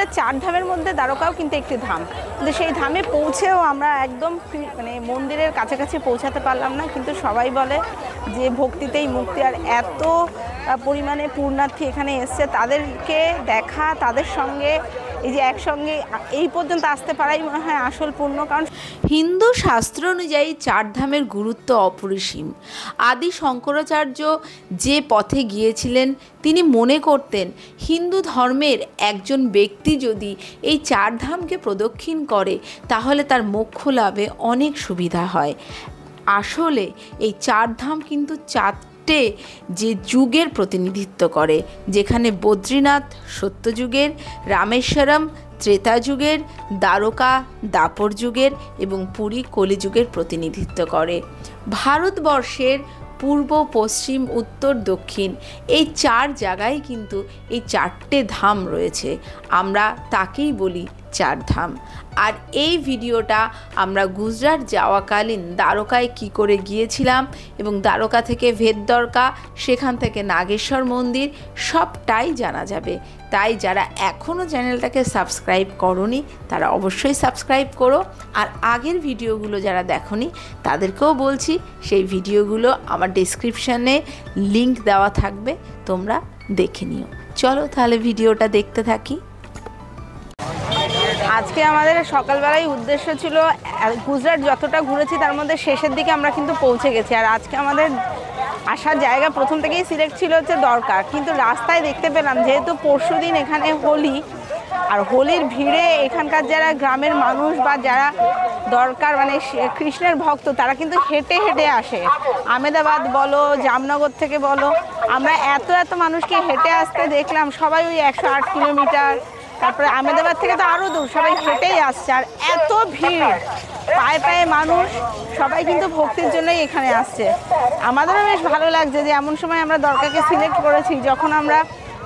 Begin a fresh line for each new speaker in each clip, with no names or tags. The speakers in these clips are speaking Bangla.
আমাদের 4 ধামের মধ্যে দ্বারকাও কিন্তু একটি ধাম, কিন্তু সেই ধামে পৌঁছেও আমরা একদম মানে মন্দিরের কাছাকাছি পৌঁছাতে পারলাম না। কিন্তু সবাই বলে যে ভক্তিতেই মুক্তি, আর এত পরিমাণে পূর্ণার্থী এখানে এসছে, তাদেরকে দেখা, তাদের সঙ্গে এই যে একসঙ্গে এই পর্যন্ত আসতে পারাই মনে হয় আসল পূর্ণ। কারণ
হিন্দু শাস্ত্র অনুযায়ী 4 ধামের গুরুত্ব অপরিসীম। আদি শঙ্করাচার্য যে পথে গিয়েছিলেন তিনি মনে করতেন হিন্দু ধর্মের একজন ব্যক্তি যদি এই 4 ধামকে প্রদক্ষিণ করে তাহলে তার মোক্ষ লাভে অনেক সুবিধা হয়। আসলে এই 4 ধাম কিন্তু 4টে যে যুগের প্রতিনিধিত্ব করে, যেখানে বদ্রীনাথ সত্যযুগের, রামেশ্বরম ত্রেতা যুগের, দ্বারকা দাপর যুগের এবং পুরী কলিযুগের প্রতিনিধিত্ব করে। ভারতবর্ষের পূর্ব, পশ্চিম, উত্তর, দক্ষিণ এই 4 জায়গায় কিন্তু এই 4টে ধাম রয়েছে। আমরা তাকেই বলি 4 ধাম। আর এই ভিডিওটা আমরা গুজরাট যাওয়াকালীন দ্বারকায় কি করে গিয়েছিলাম এবং দ্বারকা থেকে ভেতদ্বারকা, সেখান থেকে নাগেশ্বর মন্দির, সবটাই জানা যাবে। তাই যারা এখনও চ্যানেলটাকে সাবস্ক্রাইব করোনি তারা অবশ্যই সাবস্ক্রাইব করো। আর আগের ভিডিওগুলো যারা দেখোনি তাদেরকেও বলছি সেই ভিডিওগুলো আমার ডেসক্রিপশানে লিংক দেওয়া থাকবে, তোমরা দেখে নিও। চলো তাহলে ভিডিওটা দেখতে থাকি।
আজকে আমাদের সকালবেলায় উদ্দেশ্য ছিল, গুজরাট যতটা ঘুরেছি তার মধ্যে শেষের দিকে আমরা কিন্তু পৌঁছে গেছি। আর আজকে আমাদের আসার জায়গা প্রথম থেকেই সিলেক্ট ছিল হচ্ছে দ্বারকা, কিন্তু রাস্তায় দেখতে পেলাম যেহেতু পরশুদিন এখানে হোলি, আর হোলির ভিড়ে এখানকার যারা গ্রামের মানুষ বা যারা দরকার মানে কৃষ্ণের ভক্ত তারা কিন্তু হেঁটে হেঁটে আসে। আহমেদাবাদ বলো, জামনগর থেকে বলো, আমরা এত মানুষকে হেঁটে আসতে দেখলাম। সবাই ওই 108 কিলোমিটার, তারপরে আহমেদাবাদ থেকে তো আরও দূর, সবাই হেঁটেই আসছে। আর এত ভিড়, পায়ে পায়ে মানুষ, সবাই কিন্তু ভক্তির জন্যই এখানে আসছে। আমাদেরও বেশ ভালো লাগছে যে এমন সময় আমরা দ্বারকাকে সিলেক্ট করেছি যখন আমরা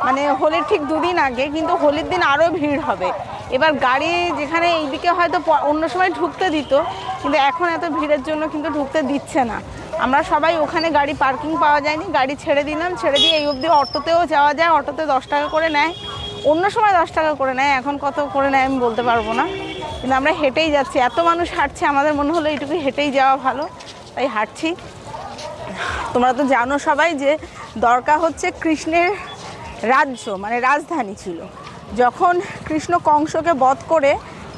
মানে হোলির ঠিক 2 দিন আগে, কিন্তু হোলির দিন আরও ভিড় হবে। এবার গাড়ি যেখানে এইদিকে হয়তো অন্য সময় ঢুকতে দিত, কিন্তু এখন এত ভিড়ের জন্য কিন্তু ঢুকতে দিচ্ছে না। আমরা সবাই ওখানে গাড়ি পার্কিং পাওয়া যায়নি, গাড়ি ছেড়ে দিলাম। ছেড়ে দিয়ে এই অবধি অটোতেও যাওয়া যায়, অটোতে 10 টাকা করে নেয়, অন্য সময় 10 টাকা করে নেয়, এখন কত করে নেয় আমি বলতে পারবো না। কিন্তু আমরা হেঁটেই যাচ্ছি, এত মানুষ হাঁটছে, আমাদের মনে হলো এইটুকু হেঁটেই যাওয়া ভালো, তাই হাঁটছি। তোমরা তো জানো সবাই যে দ্বারকা হচ্ছে কৃষ্ণের রাজ্য, মানে রাজধানী ছিল। যখন কৃষ্ণ কংসকে বধ করে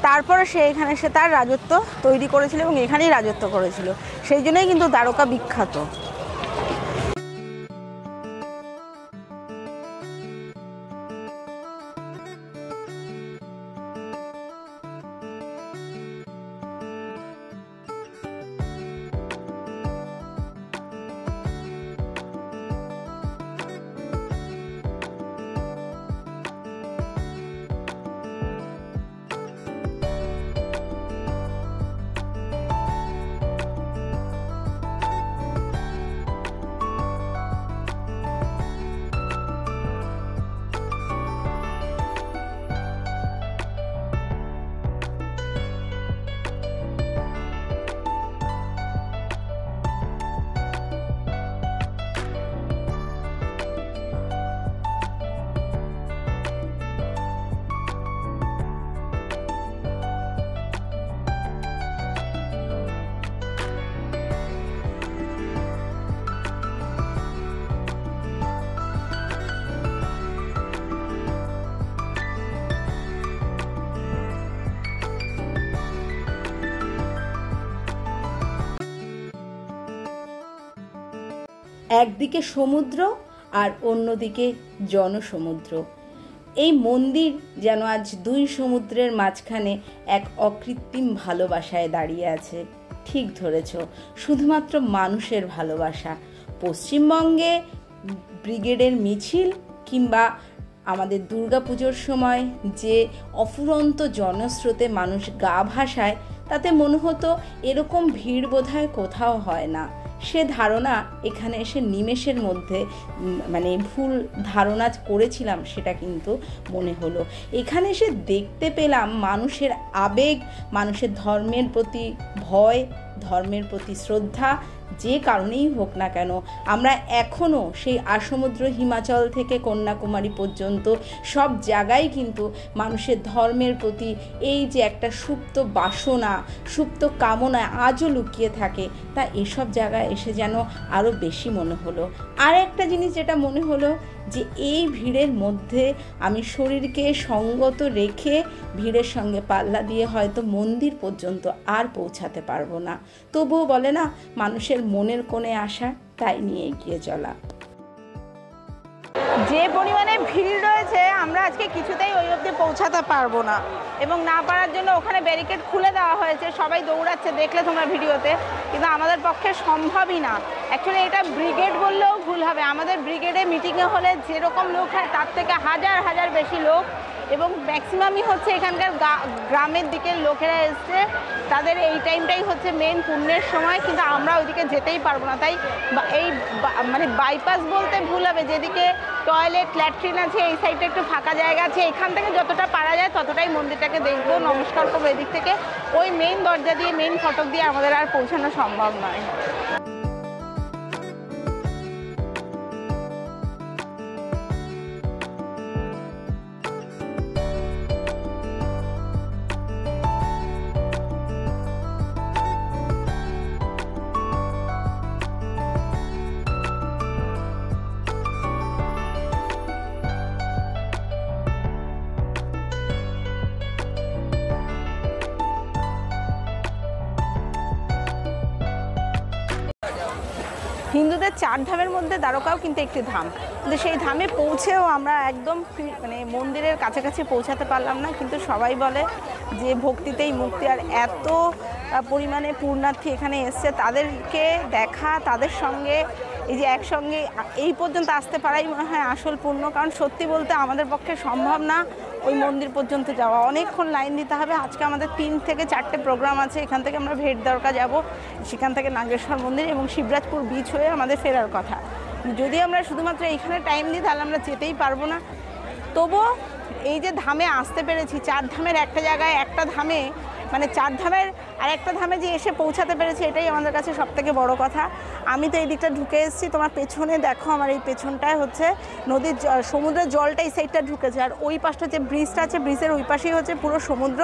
তারপরে এখানে তার রাজত্ব তৈরি করেছিল এবং এখানেই রাজত্ব করেছিল, সেই জন্যই কিন্তু দ্বারকা বিখ্যাত। একদিকে সমুদ্র আর অন্যদিকে জনসমুদ্র। এই মন্দির যেন আজ 2 সমুদ্রের মাঝখানে এক অকৃত্রিম ভালোবাসায় দাঁড়িয়ে আছে। ঠিক ধরেছ, শুধুমাত্র মানুষের ভালোবাসা। পশ্চিমবঙ্গে ব্রিগেডের মিছিল কিংবা আমাদের দুর্গাপুজোর সময় যে অফুরন্ত জনস্রোতে মানুষ গা ভাসায়, তাতে মনে হতো এরকম ভিড় বোধহয় কোথাও হয় না। সে ধারণা এখানে এসে নিমেষের মধ্যে মানে ভুল ধারণা করেছিলাম, সেটা কিন্তু মনে হলো। এখানে এসে দেখতে পেলাম মানুষের আবেগ, মানুষের ধর্মের প্রতি ভয়,
ধর্মের প্রতি শ্রদ্ধা যে কারণেই হোক না কেন, আমরা এখনও সেই আসমুদ্র হিমাচল থেকে কন্যাকুমারী পর্যন্ত সব জায়গায় কিন্তু মানুষের ধর্মের প্রতি এই যে একটা সুপ্ত বাসনা, সুপ্ত কামনা আজও লুকিয়ে থাকে, তা এসব জায়গায় এসে যেন আরও বেশি মনে হলো। আর একটা জিনিস যেটা মনে হলো যে এই ভিড়ের মধ্যে আমি শরীরকে সঙ্গত রেখে ভিড়ের সঙ্গে পাল্লা দিয়ে হয়তো মন্দির পর্যন্ত আর পৌঁছাতে পারবো না, তবুও বলে না মানুষের মনের কোণে আসা, তাই নিয়ে এগিয়ে চলা।
যে পরিমাণে ভিড় রয়েছে আমরা আজকে কিছুতেই ওই অবধি পৌঁছাতে পারবো না, এবং না পারার জন্য ওখানে ব্যারিকেড খুলে দেওয়া হয়েছে, সবাই দৌড়াচ্ছে, দেখলে তোমরা ভিডিওতে, কিন্তু আমাদের পক্ষে সম্ভবই না। অ্যাকচুয়ালি এটা ব্রিগেড বললেও ভুল হবে, আমাদের ব্রিগেডে মিটিংয়ে হলে যেরকম লোক হয় তার থেকে হাজার হাজার বেশি লোক, এবং ম্যাক্সিমামই হচ্ছে এখানকার গ্রামের দিকের লোকেরা এসছে, তাদের এই টাইমটাই হচ্ছে মেন পুণ্যের সময়, কিন্তু আমরা ওইদিকে যেতেই পারবো না। তাই এই মানে বাইপাস বলতে ভুল হবে, যেদিকে টয়লেট ল্যাট্রিন আছে এই সাইডে একটু ফাঁকা জায়গা আছে, এখান থেকে যতটা পারা যায় ততটাই মন্দিরটাকে দেখবো, নমস্কার করবো এদিক থেকে। ওই মেইন দরজা দিয়ে, মেইন ফটক দিয়ে আমাদের আর পৌঁছানো সম্ভব নয়। হিন্দুদের 4 ধামের মধ্যে দ্বারকাও কিন্তু একটি ধাম, কিন্তু সেই ধামে পৌঁছেও আমরা একদম মানে মন্দিরের কাছাকাছি পৌঁছাতে পারলাম না। কিন্তু সবাই বলে যে ভক্তিতেই মুক্তি, আর এত পরিমাণে পূর্ণার্থী এখানে এসছে, তাদেরকে দেখা, তাদের সঙ্গে এই যে একসঙ্গে এই পর্যন্ত আসতে পারাই মনে হয় আসল পূর্ণ। কারণ সত্যি বলতে আমাদের পক্ষে সম্ভব না ওই মন্দির পর্যন্ত যাওয়া, অনেকক্ষণ লাইন দিতে হবে। আজকে আমাদের 3 থেকে 4টে প্রোগ্রাম আছে, এখান থেকে আমরা ভেট দ্বারকা যাব, সেখান থেকে নাগেশ্বর মন্দির এবং শিবরাজপুর বিচ হয়ে আমাদের ফেরার কথা। যদি আমরা শুধুমাত্র এইখানে টাইম দিই তাহলে আমরা যেতেই পারবো না। তবুও এই যে ধামে আসতে পেরেছি, 4 ধামের একটা জায়গায়, একটা ধামে মানে 4 ধামের আর একটা ধামে যে এসে পৌঁছাতে পেরেছি, এটাই আমাদের কাছে সবথেকে বড় কথা। আমি তো এই দিকটা ঢুকে এসেছি, তোমার পেছনে দেখো, আমার এই পেছনটায় হচ্ছে নদীর সমুদ্রের জলটা এই সাইডটা ঢুকেছে, আর ওই পাশটা যে ব্রিজটা আছে, ব্রিজের ওই পাশেই হচ্ছে পুরো সমুদ্র।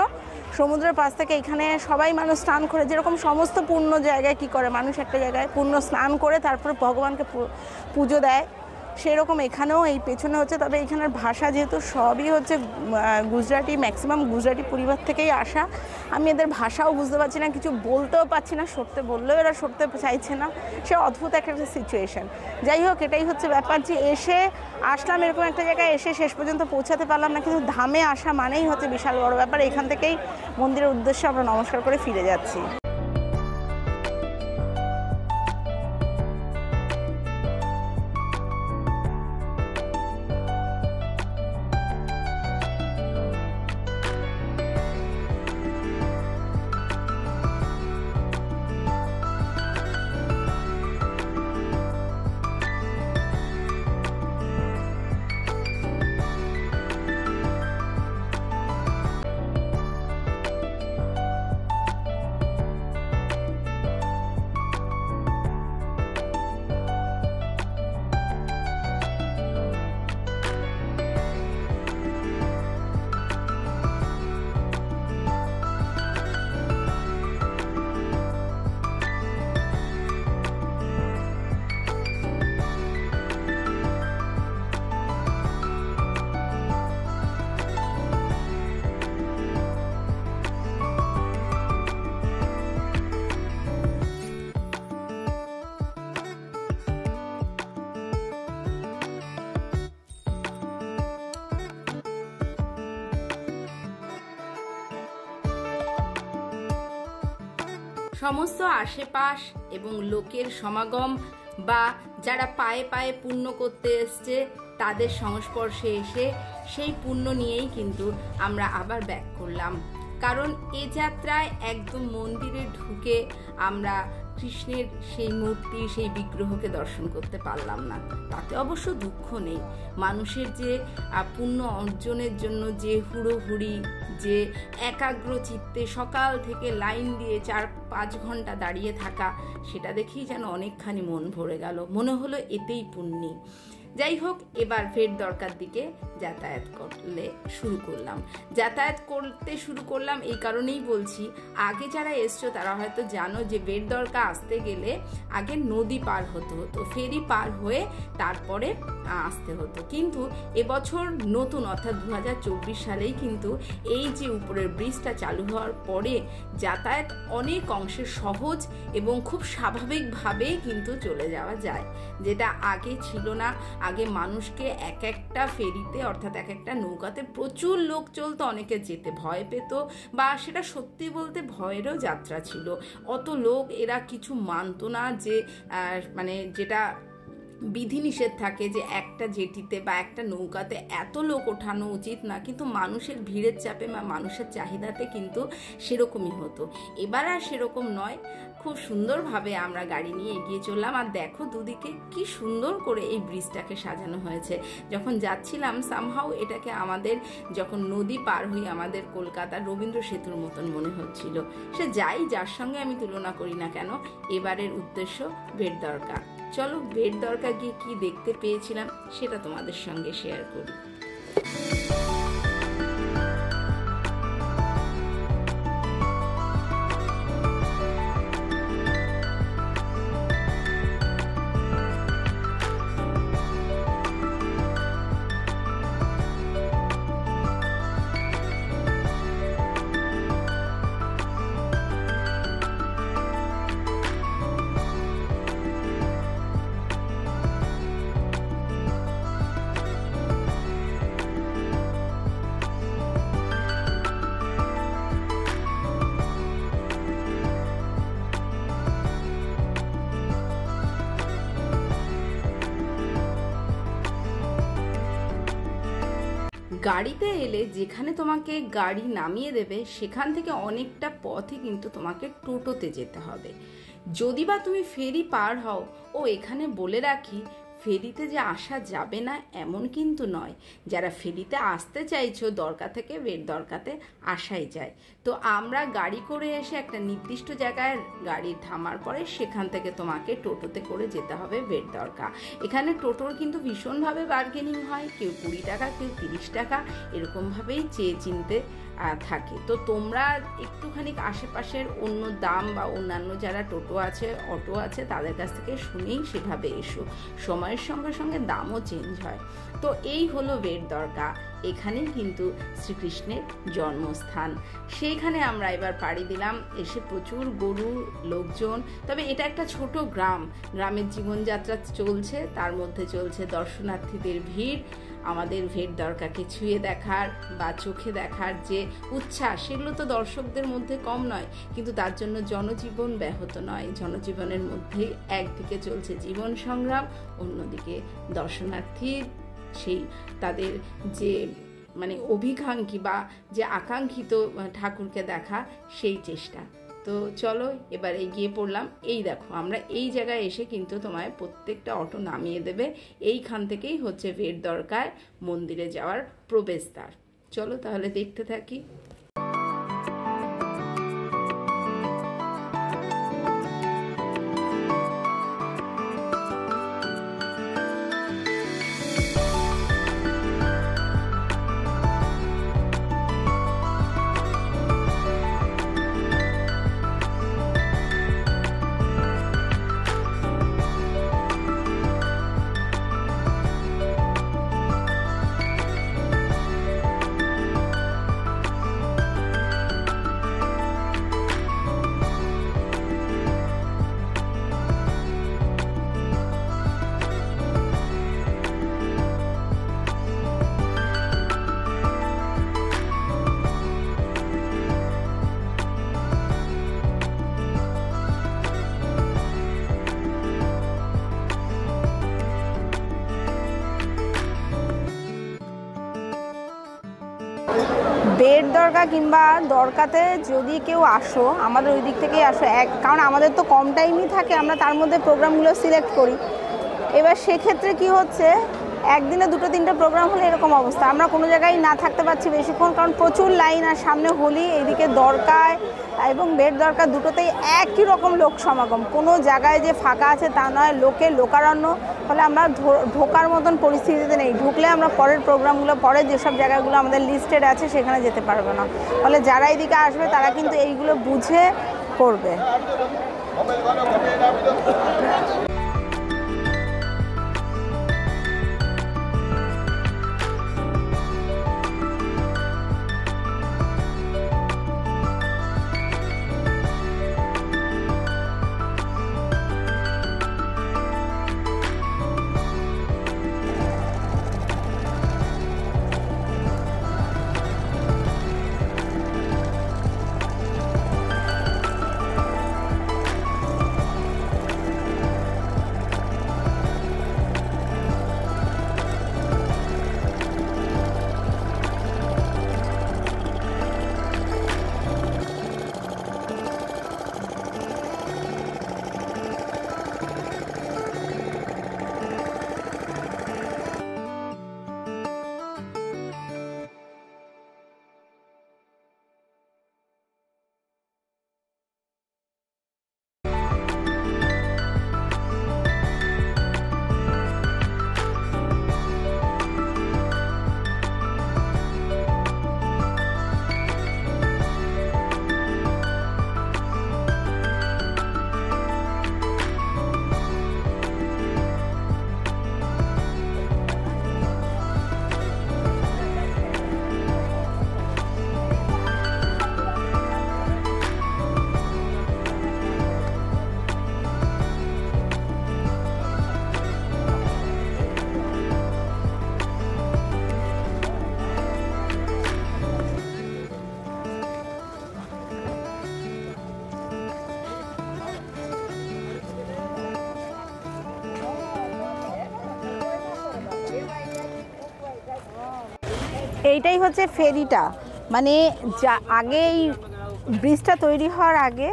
সমুদ্রের পাশ থেকে এখানে সবাই মানুষ স্নান করে, যেরকম সমস্ত পূর্ণ জায়গায় কি করে মানুষ একটা জায়গায় পূর্ণ স্নান করে তারপরে ভগবানকে পুজো দেয়, সেরকম এখানেও এই পেছনে হচ্ছে। তবে এখানের ভাষা যেহেতু সবই হচ্ছে গুজরাটি, ম্যাক্সিমাম গুজরাটি পরিবার থেকেই আসা, আমি এদের ভাষাও বুঝতে পারছি না, কিছু বলতেও পারছি না, সরতে বললেও এরা সরতে চাইছে না, সে অদ্ভুত একটা সিচুয়েশান। যাই হোক, এটাই হচ্ছে ব্যাপার যে আসলাম এরকম একটা জায়গায়, এসে শেষ পর্যন্ত পৌঁছাতে পারলাম না, কিন্তু ধামে আসা মানেই হচ্ছে বিশাল বড় ব্যাপার। এখান থেকেই মন্দিরের উদ্দেশ্যে আমরা নমস্কার করে ফিরে যাচ্ছি।
সমস্ত আশেপাশ এবং লোকের সমাগম বা যারা পায়ে পায়ে পুণ্য করতে এসছে তাদের সংস্পর্শে এসে সেই পুণ্য নিয়েই কিন্তু আমরা আবার ব্যাক করলাম। কারণ এ যাত্রায় একদম মন্দিরে ঢুকে আমরা কৃষ্ণের সেই মূর্তি, সেই বিগ্রহকে দর্শন করতে পারলাম না। তাতে অবশ্য দুঃখ নেই। মানুষের যে পুণ্য অর্জনের জন্য যে হুড়োহুড়ি, যে একাগ্র চিত্তে সকাল থেকে লাইন দিয়ে 4-5 ঘন্টা দাঁড়িয়ে থাকা, সেটা দেখেই যেন অনেকখানি মন ভরে গেল। মনে হলো এতেই পুণ্যি। যাই হোক, এবার ফের দরকার দিকে যাতায়াত করতে শুরু করলাম। এই কারণেই বলছি, আগে যারা এসছো তারা হয়তো জানো যে বেট দরকা আসতে গেলে আগে নদী পার হতে হতো, ফেরি পার হয়ে তারপরে আসতে হতো। কিন্তু এবছর নতুন, অর্থাৎ 2024 সালেই কিন্তু এই যে উপরের ব্রিজটা চালু হওয়ার পরে যাতায়াত অনেক অংশে সহজ এবং খুব স্বাভাবিকভাবেই কিন্তু চলে যাওয়া যায়, যেটা আগে ছিল না। আগে মানুষকে এক একটা ফেরিতে, অর্থাৎ এক একটা নৌকাতে প্রচুর লোক চলতো, অনেকে যেতে ভয় পেত, বা সেটা সত্যি বলতে ভয়েরও যাত্রা ছিল। অত লোক এরা কিছু মানতো না, যে মানে যেটা বিধিনিষেধ থাকে যে একটা জেটিতে বা একটা নৌকাতে এত লোক ওঠানো উচিত না, কিন্তু মানুষের ভিড়ের চাপে বা মানুষের চাহিদাতে কিন্তু সেরকমই হতো। এবার আর সেরকম নয়। খুব সুন্দরভাবে আমরা গাড়ি নিয়ে এগিয়ে চললাম। আর দেখো দুদিকে কি সুন্দর করে এই ব্রিজটাকে সাজানো হয়েছে। যখন যাচ্ছিলাম সামহাও এটাকে আমাদের, যখন নদী পার হই, আমাদের কলকাতার রবীন্দ্র সেতুর মতন মনে হচ্ছিল। সে যার সঙ্গে আমি তুলনা করি না কেন, এবারের উদ্দেশ্য বেট দরকা। চলো বেট দরকা গিয়ে কি দেখতে পেয়েছিলাম সেটা তোমাদের সঙ্গে শেয়ার করি। গাড়িতে এলে যেখানে তোমাকে গাড়ি নামিয়ে দেবে সেখান থেকে অনেকটা পথই কিন্তু তোমাকে টোটোতে যেতে হবে। যদি বা তুমি ফেরি পার হও, ও এখানে বলে রাখি, ফেরিতে যে আসা যাবে না এমন কিন্তু নয়। যারা ফেরিতে আসতে চাইছো দরকা থেকে বেট দরকাতে আসাই যায়। তো আমরা গাড়ি করে এসে একটা নির্দিষ্ট জায়গায় গাড়ি থামার পরে সেখান থেকে তোমাকে টোটোতে করে যেতে হবে বেট দরকা। এখানে টোটোর কিন্তু ভীষণভাবে বার্গেনিং হয়, কেউ 20 টাকা, কেউ 30 টাকা, এরকমভাবেই চেয়ে চিনতে থাকে। তো তোমরা একটুখানি আশেপাশের অন্য দাম বা অন্যান্য যারা টোটো আছে, অটো আছে, তাদের কাছ থেকে শুনেই সেভাবে এসো। সময়ের সঙ্গে সঙ্গে দামও চেঞ্জ হয়। তো এই হলো বেট দরকা। এখানেই কিন্তু শ্রীকৃষ্ণের জন্মস্থান। সেইখানে আমরা এবার পাড়ি দিলাম। এসে প্রচুর গরু, লোকজন। তবে এটা একটা ছোট গ্রাম, গ্রামের জীবনযাত্রা চলছে, তার মধ্যে চলছে দর্শনার্থীদের ভিড়। আমাদের বেট দরকাকে ছুঁয়ে দেখার বা চোখে দেখার যে উচ্ছ্বাস, সেগুলো তো দর্শকদের মধ্যে কম নয়, কিন্তু তার জন্য জনজীবন ব্যাহত নয়। জনজীবনের মধ্যে একদিকে চলছে জীবন সংগ্রাম, অন্যদিকে দর্শনার্থীর সেই তাদের যে মানে অভিকাঙ্ক্ষী বা যে আকাঙ্ক্ষিত ঠাকুরকে দেখা, সেই চেষ্টা। তো চলো এবার এগিয়ে পড়লাম। এই দেখো, আমরা এই জায়গায় এসে কিন্তু তোমায় প্রত্যেকটা অটো নামিয়ে দেবে। এইখান থেকেই হচ্ছে বেট দরকায় মন্দিরে যাওয়ার প্রবেশদ্বার। চলো তাহলে দেখতে থাকি।
দরকা কিংবা দরকাতে যদি কেউ আসো আমাদের ওই দিক থেকেই আসো, কারণ আমাদের তো কম টাইমই থাকে, আমরা তার মধ্যে প্রোগ্রামগুলো সিলেক্ট করি। এবার সেক্ষেত্রে কি হচ্ছে, একদিনে 2-3টে প্রোগ্রাম হলে এরকম অবস্থা, আমরা কোনো জায়গায় না থাকতে পারছি বেশিক্ষণ, কারণ প্রচুর লাইন। আর সামনে হোলি, এইদিকে দরকায় এবং বেড দরকার দুটোতেই একই রকম লোক সমাগম, কোনো জায়গায় যে ফাঁকা আছে তা নয়, লোকারণ্য। ফলে আমরা ঢোকার মতন পরিস্থিতিতে নেই, ঢুকলে আমরা পরের প্রোগ্রামগুলো, পরের যেসব জায়গাগুলো আমাদের লিস্টেড আছে সেখানে যেতে পারবো না। ফলে যারা এদিকে আসবে তারা কিন্তু এইগুলো বুঝে করবে। এইটাই হচ্ছে ফেরিটা, মানে যা আগে এই ব্রিজটা তৈরি হওয়ার আগে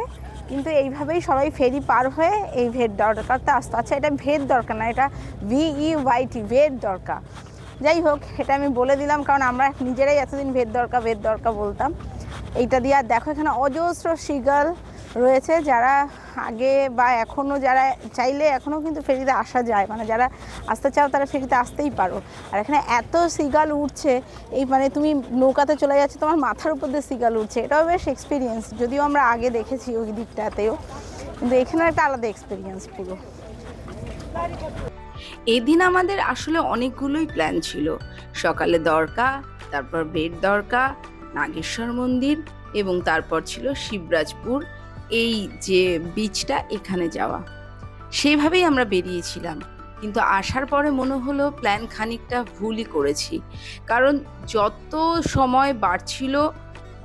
কিন্তু এইভাবেই সবাই ফেরি পার হয়ে এই ভেদ দরকারতে আসতো। আচ্ছা, এটা ভেদ দরকার না, এটা VEYT, ভেদ দরকার। যাই হোক, এটা আমি বলে দিলাম কারণ আমরা নিজেরাই এতদিন ভেদ দরকার বলতাম। এইটা দিয়ে আর দেখো এখানে অজস্র সিগাল রয়েছে, যারা আগে বা এখনও যারা চাইলে এখনও কিন্তু ফেরিতে আসা যায়, মানে যারা আসতে চাও তারা ফেরিতে আসতেই পারো। আর এখানে এত সিগাল উঠছে, এই মানে তুমি নৌকাতে চলে যাচ্ছে, তোমার মাথার উপর দিয়ে সিগাল উঠছে, এটাও বেশ এক্সপিরিয়েন্স। যদিও আমরা আগে দেখেছি ওই দিকটাতেও, কিন্তু এখানে একটা আলাদা এক্সপিরিয়েন্স পুরো।
এদিন আমাদের আসলে অনেকগুলোই প্ল্যান ছিল। সকালে দরকা, তারপর বেড দরকা, নাগেশ্বর মন্দির এবং তারপর ছিল শিবরাজপুর, এই যে বিচটা এখানে যাওয়া। সেইভাবেই আমরা বেরিয়েছিলাম, কিন্তু আসার পরে মনে হলো প্ল্যান খানিকটা ভুলই করেছি। কারণ যত সময় বাড়ছিল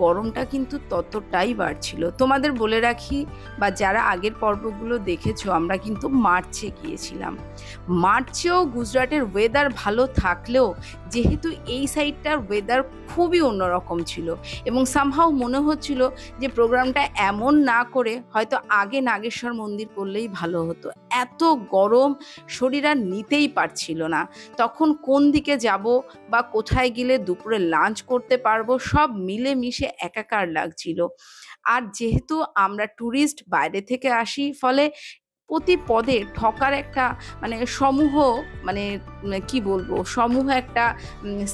গরমটা কিন্তু ততটাই বাড়ছিল। তোমাদের বলে রাখি, বা যারা আগের পর্বগুলো দেখেছো, আমরা কিন্তু মার্চে গিয়েছিলাম। মার্চেও গুজরাটের ওয়েদার ভালো থাকলেও যেহেতু এই সাইডটার ওয়েদার খুবই অন্যরকম ছিল এবং সামহাও মনে হচ্ছিল যে প্রোগ্রামটা এমন না করে হয়তো আগে নাগেশ্বর মন্দির করলেই ভালো হতো। এত গরম, শরীর আর নিতেই পারছিল না। তখন কোন দিকে যাব বা কোথায় গেলে দুপুরে লাঞ্চ করতে পারবো সব মিলে মিশে একাকার লাগছিল। আর যেহেতু আমরা ট্যুরিস্ট, বাইরে থেকে আসি, ফলে প্রতি পদে ঠকার একটা সমূহ, কি বলবো, সমূহ একটা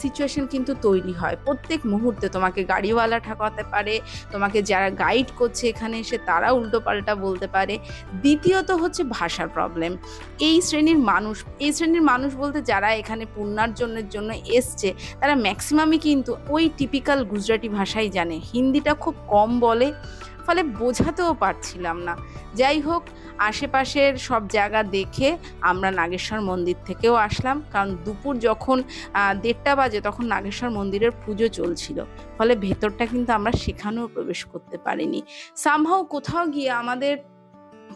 সিচুয়েশন কিন্তু তৈরি হয়। প্রত্যেক মুহূর্তে তোমাকে গাড়িওয়ালা ঠকাতে পারে, তোমাকে যারা গাইড করছে এখানে এসে তারা উল্টো পাল্টা বলতে পারে। দ্বিতীয়ত হচ্ছে ভাষার প্রবলেম। এই শ্রেণীর মানুষ বলতে যারা এখানে পুণ্যার্জনের জন্য এসছে তারা ম্যাক্সিমামই কিন্তু ওই টিপিক্যাল গুজরাটি ভাষাই জানে, হিন্দিটা খুব কম বলে, ফলে বোঝাতেও পারছিলাম না। যাই হোক, আশেপাশের সব জায়গা দেখে আমরা নাগেশ্বর মন্দির থেকেও আসলাম, কারণ দুপুর যখন 1:30 বাজে তখন নাগেশ্বর মন্দিরের পুজো চলছিল, ফলে ভেতরটা কিন্তু আমরা সেখানেও প্রবেশ করতে পারিনি। সামহাও কোথাও গিয়ে আমাদের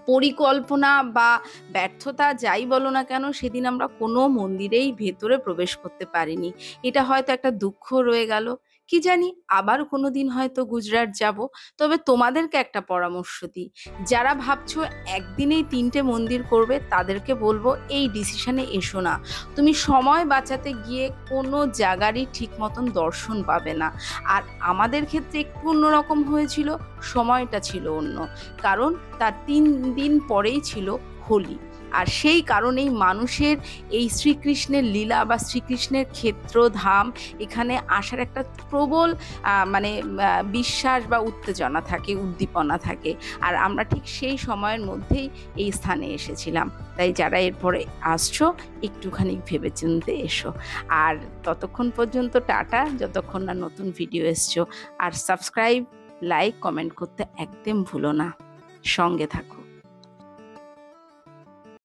পরিকল্পনা বা ব্যর্থতা যাই বলো না কেন, সেদিন আমরা কোনো মন্দিরেই ভেতরে প্রবেশ করতে পারিনি। এটা হয়তো একটা দুঃখ রয়ে গেল, কি জানি আবার কোনো দিন হয়তো গুজরাট যাব। তবে তোমাদেরকে একটা পরামর্শ দিই, যারা ভাবছো একদিনেই 3টে মন্দির করবে তাদেরকে বলবো এই ডিসিশনে এসো না। তুমি সময় বাঁচাতে গিয়ে কোনো জায়গারই ঠিক মতন দর্শন পাবে না। আর আমাদের ক্ষেত্রে একটু অন্যরকম হয়েছিল, সময়টা ছিল অন্য, কারণ তার 3 দিন পরেই ছিল হোলি। আর সেই কারণেই মানুষের এই শ্রীকৃষ্ণের লীলা বা শ্রীকৃষ্ণের ক্ষেত্র ধাম এখানে আসার একটা প্রবল বিশ্বাস বা উত্তেজনা থাকে, উদ্দীপনা থাকে। আর আমরা ঠিক সেই সময়ের মধ্যেই এই স্থানে এসেছিলাম। তাই যারা এরপরে আসছো একটুখানি ভেবেচিন্তে এসো। আর ততক্ষণ পর্যন্ত টাটা, যতক্ষণ না নতুন ভিডিও এসছো। আর সাবস্ক্রাইব, লাইক, কমেন্ট করতে একদম ভুলো না। সঙ্গে থাকো।